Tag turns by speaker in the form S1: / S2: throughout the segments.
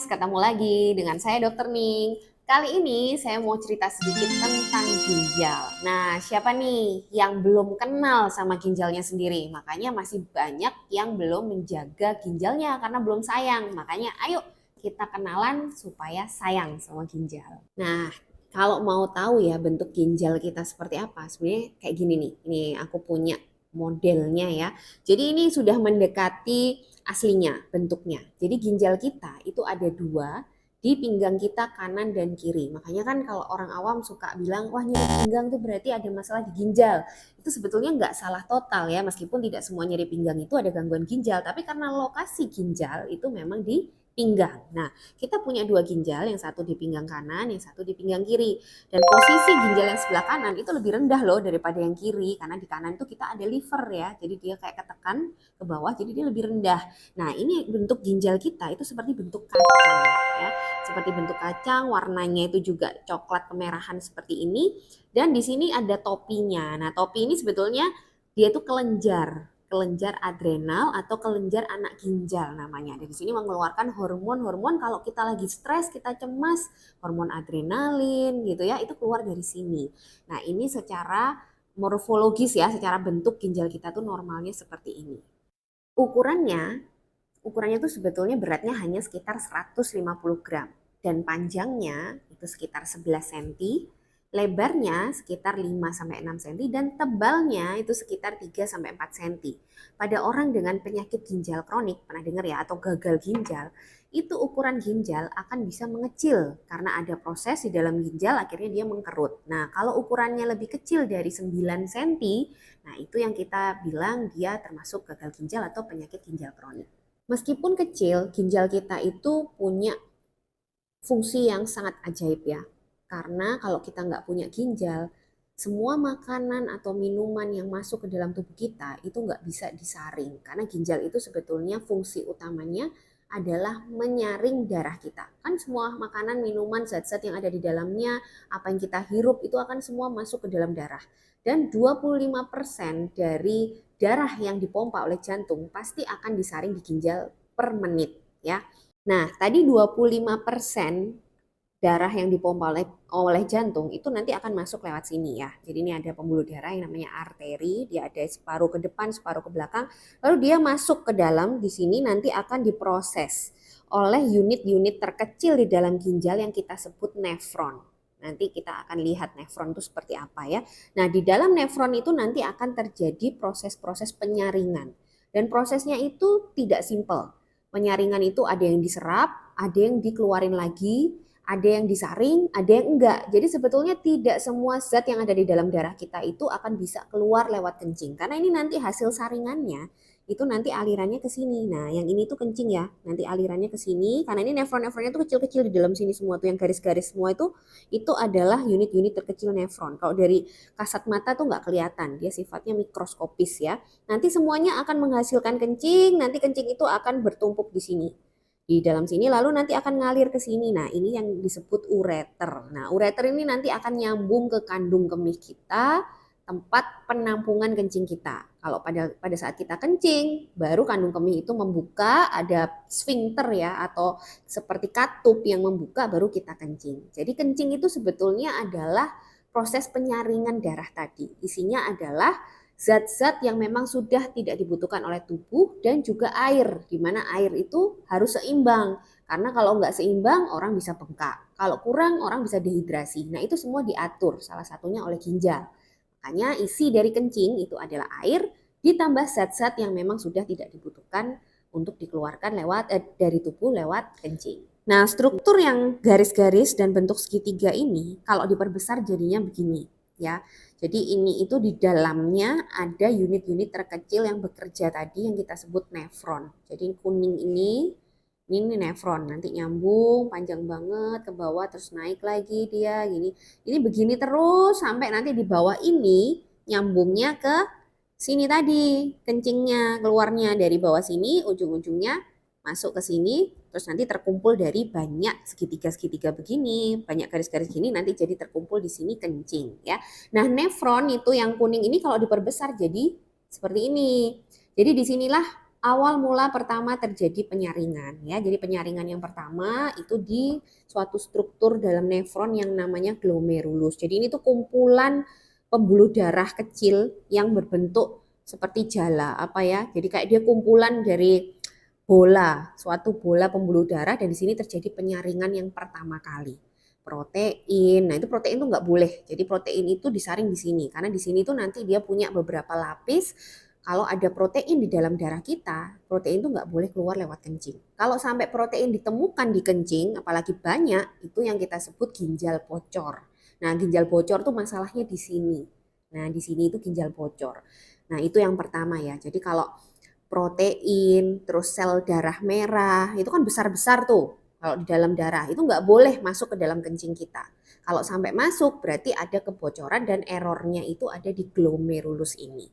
S1: ketemu lagi dengan saya Dokter Ning. Kali ini saya mau cerita sedikit tentang ginjal. Nah, siapa nih yang belum kenal sama ginjalnya sendiri? Makanya masih banyak yang belum menjaga ginjalnya karena belum sayang. Makanya ayo kita kenalan supaya sayang sama ginjal. Nah, kalau mau tahu ya bentuk ginjal kita seperti apa, sebenarnya kayak gini nih. Ini aku punya modelnya ya. Jadi ini sudah mendekati aslinya bentuknya. Jadi ginjal kita itu ada dua di pinggang kita kanan dan kiri. Makanya kan kalau orang awam suka bilang, wah nyeri pinggang tuh berarti ada masalah di ginjal. Itu sebetulnya nggak salah total ya, meskipun tidak semua nyeri pinggang itu ada gangguan ginjal. Tapi karena lokasi ginjal itu memang di pinggang. Nah, kita punya dua ginjal, yang satu di pinggang kanan, yang satu di pinggang kiri. Dan posisi ginjal yang sebelah kanan itu lebih rendah loh daripada yang kiri, karena di kanan itu kita ada liver ya, jadi dia kayak ketekan ke bawah, jadi dia lebih rendah. Nah, ini bentuk ginjal kita itu seperti bentuk kacang ya, seperti bentuk kacang, warnanya itu juga coklat kemerahan seperti ini. Dan di sini ada topinya. Nah, topi ini sebetulnya dia itu kelenjar adrenal atau kelenjar anak ginjal namanya. Dari sini mengeluarkan hormon-hormon kalau kita lagi stres, kita cemas, hormon adrenalin gitu ya, itu keluar dari sini. Nah, ini secara morfologis ya, secara bentuk ginjal kita tuh normalnya seperti ini. Ukurannya, ukurannya tuh sebetulnya beratnya hanya sekitar 150 gram dan panjangnya itu sekitar 11 cm, lebarnya sekitar 5 sampai 6 cm dan tebalnya itu sekitar 3 sampai 4 cm. Pada orang dengan penyakit ginjal kronik, pernah dengar ya, atau gagal ginjal, itu ukuran ginjal akan bisa mengecil karena ada proses di dalam ginjal akhirnya dia mengkerut. Nah, kalau ukurannya lebih kecil dari 9 cm, nah itu yang kita bilang dia termasuk gagal ginjal atau penyakit ginjal kronik. Meskipun kecil, ginjal kita itu punya fungsi yang sangat ajaib ya. Karena kalau kita nggak punya ginjal, semua makanan atau minuman yang masuk ke dalam tubuh kita itu nggak bisa disaring. Karena ginjal itu sebetulnya fungsi utamanya adalah menyaring darah kita. Kan semua makanan, minuman, zat-zat yang ada di dalamnya, apa yang kita hirup itu akan semua masuk ke dalam darah. Dan 25% dari darah yang dipompa oleh jantung pasti akan disaring di ginjal per menit ya. Nah, tadi 25% darah yang dipompa oleh jantung itu nanti akan masuk lewat sini ya. Jadi ini ada pembuluh darah yang namanya arteri, dia ada separuh ke depan, separuh ke belakang. Lalu dia masuk ke dalam, di sini nanti akan diproses oleh unit-unit terkecil di dalam ginjal yang kita sebut nefron. Nanti kita akan lihat nefron itu seperti apa ya. Nah, di dalam nefron itu nanti akan terjadi proses-proses penyaringan. Dan prosesnya itu tidak simpel. Penyaringan itu ada yang diserap, ada yang dikeluarin lagi, ada yang disaring, ada yang enggak. Jadi sebetulnya tidak semua zat yang ada di dalam darah kita itu akan bisa keluar lewat kencing. Karena ini nanti hasil saringannya, itu nanti alirannya ke sini. Nah, yang ini tuh kencing ya, nanti alirannya ke sini. Karena ini nefron-nefronnya tuh kecil-kecil di dalam sini semua tuh, yang garis-garis semua itu adalah unit-unit terkecil nefron. Kalau dari kasat mata tuh nggak kelihatan, dia sifatnya mikroskopis ya. Nanti semuanya akan menghasilkan kencing, nanti kencing itu akan bertumpuk di sini di dalam sini, lalu nanti akan ngalir ke sini. Nah, ini yang disebut ureter. Nah, ureter ini nanti akan nyambung ke kandung kemih kita, tempat penampungan kencing kita. Kalau pada saat kita kencing, baru kandung kemih itu membuka, ada sphincter ya, atau seperti katup yang membuka, baru kita kencing. Jadi kencing itu sebetulnya adalah proses penyaringan darah tadi. Isinya adalah zat-zat yang memang sudah tidak dibutuhkan oleh tubuh dan juga air, di mana air itu harus seimbang. Karena kalau nggak seimbang, orang bisa bengkak. Kalau kurang, orang bisa dehidrasi. Nah, itu semua diatur, salah satunya oleh ginjal. Makanya isi dari kencing itu adalah air, ditambah zat-zat yang memang sudah tidak dibutuhkan untuk dikeluarkan dari tubuh lewat kencing. Nah, struktur yang garis-garis dan bentuk segitiga ini, kalau diperbesar jadinya begini ya. Jadi ini itu di dalamnya ada unit-unit terkecil yang bekerja tadi yang kita sebut nefron. Jadi kuning ini nefron, nanti nyambung panjang banget ke bawah terus naik lagi dia gini. Ini begini terus sampai nanti di bawah ini nyambungnya ke sini tadi, kencingnya keluarnya dari bawah sini, ujung-ujungnya masuk ke sini, terus nanti terkumpul dari banyak segitiga-segitiga begini, banyak garis-garis gini, nanti jadi terkumpul di sini kencing ya. Nah, nefron itu yang kuning ini kalau diperbesar jadi seperti ini. Jadi disinilah awal mula pertama terjadi penyaringan ya. Jadi penyaringan yang pertama itu di suatu struktur dalam nefron yang namanya glomerulus. Jadi ini tuh kumpulan pembuluh darah kecil yang berbentuk seperti jala apa ya. Jadi kayak dia kumpulan dari bola, suatu bola pembuluh darah, dan di sini terjadi penyaringan yang pertama kali. Protein, nah itu protein tuh nggak boleh. Jadi protein itu disaring di sini karena di sini tuh nanti dia punya beberapa lapis. Kalau ada protein di dalam darah kita, protein itu nggak boleh keluar lewat kencing. Kalau sampai protein ditemukan di kencing, apalagi banyak, itu yang kita sebut ginjal bocor. Nah, ginjal bocor tuh masalahnya di sini. Nah, di sini itu ginjal bocor. Nah, itu yang pertama ya. Jadi kalau protein, terus sel darah merah, itu kan besar-besar tuh. Kalau di dalam darah, itu nggak boleh masuk ke dalam kencing kita. Kalau sampai masuk, berarti ada kebocoran dan errornya itu ada di glomerulus ini.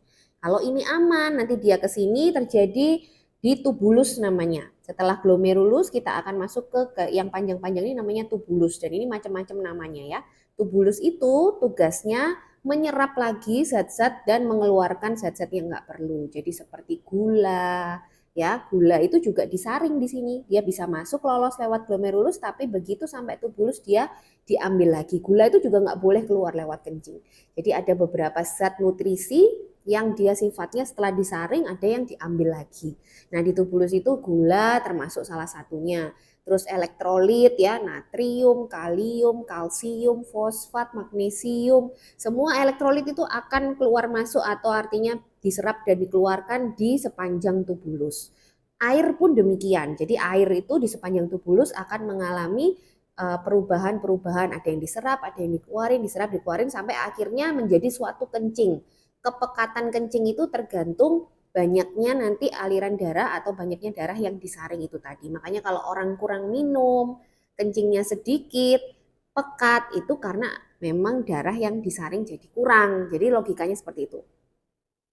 S1: Kalau ini aman, nanti dia ke sini terjadi di tubulus namanya. Setelah glomerulus kita akan masuk ke yang panjang-panjang ini namanya tubulus, dan ini macam-macam namanya ya. Tubulus itu tugasnya menyerap lagi zat-zat dan mengeluarkan zat-zat yang nggak perlu. Jadi seperti gula, ya gula itu juga disaring di sini. Dia bisa masuk lolos lewat glomerulus, tapi begitu sampai tubulus dia diambil lagi. Gula itu juga nggak boleh keluar lewat kencing. Jadi ada beberapa zat nutrisi yang dia sifatnya setelah disaring ada yang diambil lagi. Nah di tubulus itu gula termasuk salah satunya. Terus elektrolit ya, natrium, kalium, kalsium, fosfat, magnesium. Semua elektrolit itu akan keluar masuk atau artinya diserap dan dikeluarkan di sepanjang tubulus. Air pun demikian. Jadi air itu di sepanjang tubulus akan mengalami perubahan-perubahan. Ada yang diserap, ada yang dikeluarin, diserap, dikeluarin sampai akhirnya menjadi suatu kencing. Kepekatan kencing itu tergantung banyaknya nanti aliran darah atau banyaknya darah yang disaring itu tadi. Makanya kalau orang kurang minum, kencingnya sedikit, pekat, itu karena memang darah yang disaring jadi kurang. Jadi logikanya seperti itu.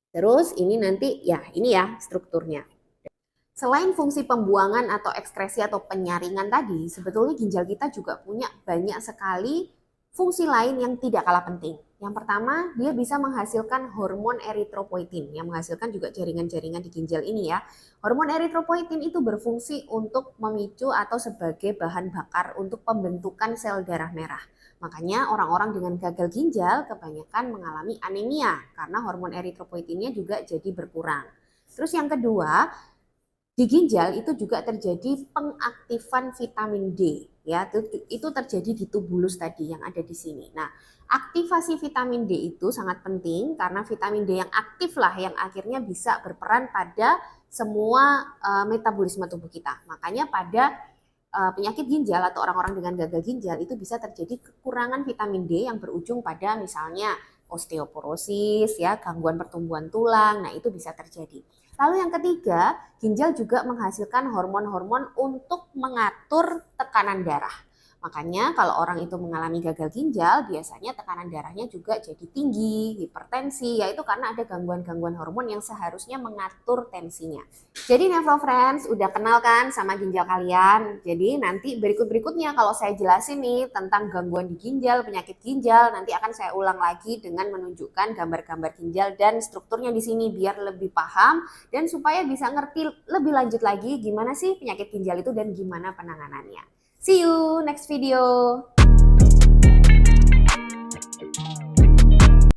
S1: Terus ini nanti ya ini ya strukturnya. Selain fungsi pembuangan atau ekskresi atau penyaringan tadi, sebetulnya ginjal kita juga punya banyak sekali fungsi lain yang tidak kalah penting. Yang pertama, dia bisa menghasilkan hormon eritropoietin yang menghasilkan juga jaringan-jaringan di ginjal ini ya. Hormon eritropoietin itu berfungsi untuk memicu atau sebagai bahan bakar untuk pembentukan sel darah merah. Makanya orang-orang dengan gagal ginjal kebanyakan mengalami anemia karena hormon eritropoietinnya juga jadi berkurang. Terus yang kedua, di ginjal itu juga terjadi pengaktifan vitamin D ya, itu terjadi di tubulus tadi yang ada di sini. Nah, aktivasi vitamin D itu sangat penting karena vitamin D yang aktif lah yang akhirnya bisa berperan pada semua metabolisme tubuh kita. Makanya pada penyakit ginjal atau orang-orang dengan gagal ginjal itu bisa terjadi kekurangan vitamin D yang berujung pada misalnya osteoporosis ya, gangguan pertumbuhan tulang. Nah, itu bisa terjadi. Lalu yang ketiga, ginjal juga menghasilkan hormon-hormon untuk mengatur tekanan darah. Makanya kalau orang itu mengalami gagal ginjal, biasanya tekanan darahnya juga jadi tinggi, hipertensi, yaitu karena ada gangguan-gangguan hormon yang seharusnya mengatur tensinya. Jadi Nevro Friends, udah kenal kan sama ginjal kalian? Jadi nanti berikut-berikutnya kalau saya jelasin nih tentang gangguan di ginjal, penyakit ginjal, nanti akan saya ulang lagi dengan menunjukkan gambar-gambar ginjal dan strukturnya di sini biar lebih paham dan supaya bisa ngerti lebih lanjut lagi gimana sih penyakit ginjal itu dan gimana penanganannya. See you next video.